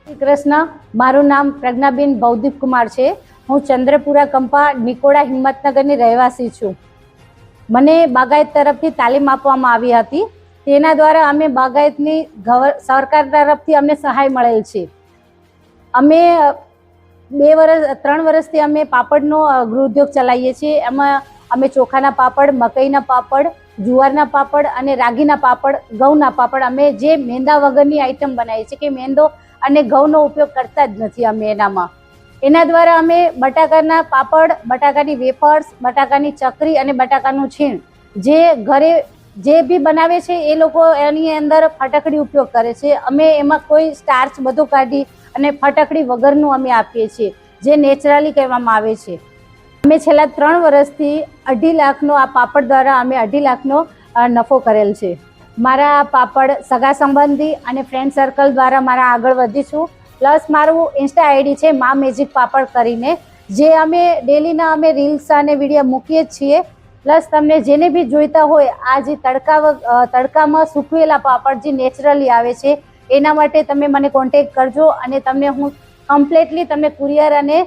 શ્રી કૃષ્ણ. મારું નામ પ્રજ્ઞાબેન ભવદીપ કુમાર છે. હું ચંદ્રપુરા કંપા નિકોડા હિંમતનગરની રહેવાસી છું. મને બાગાયત તરફથી તાલીમ આપવામાં આવી હતી. તેના દ્વારા અમે બાગાયતની સરકાર તરફથી અમને સહાય મળેલ છે. અમે 3 વર્ષથી અમે પાપડનો ગૃહ ઉદ્યોગ ચલાવીએ છીએ. એમાં અમે ચોખાના પાપડ, મકઈના પાપડ, જુવારના પાપડ અને રાગીના પાપડ, ઘઉંના પાપડ, અમે જે મેંદા વગરની આઈટમ બનાવીએ છીએ કે મેંદો અને ઘઉંનો ઉપયોગ કરતા જ નથી અમે એનામાં. એના દ્વારા અમે બટાકાના પાપડ, બટાકાની વેફર્સ, બટાકાની ચકરી અને બટાકાનું છીણ જે ઘરે જે બી બનાવે છે એ લોકો એની અંદર ફટકડી ઉપયોગ કરે છે. અમે એમાં કોઈ સ્ટાર્ચ બધું કાઢી અને ફટકડી વગરનું અમે આપીએ છીએ, જે નેચરલી કહેવામાં આવે છે. અમે છેલ્લા 3 વર્ષથી 2.5 લાખનો આ પાપડ દ્વારા અમે 2.5 લાખનો નફો કરેલ છે. મારા પાપડ સગા સંબંધી અને ફ્રેન્ડ સર્કલ દ્વારા મારા આગળ વધી છું. પ્લસ મારું ઇન્સ્ટા આઈડી છે મા મેજિક પાપડ કરીને, જે અમે ડેલીના અમે રીલ્સ અને વિડીયો મૂકીએ જ છીએ. પ્લસ તમને જેને બી જોઈતા હોય આ જે તડકામાં સૂકવેલા પાપડ જે નેચરલી આવે છે એના માટે તમે મને કોન્ટેક્ટ કરજો અને તમને હું કમ્પ્લીટલી તમને કુરિયર અને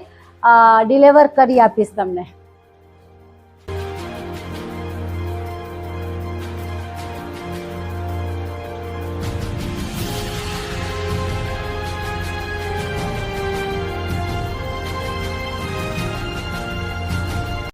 ડિલિવર કરી આપીશ તમને.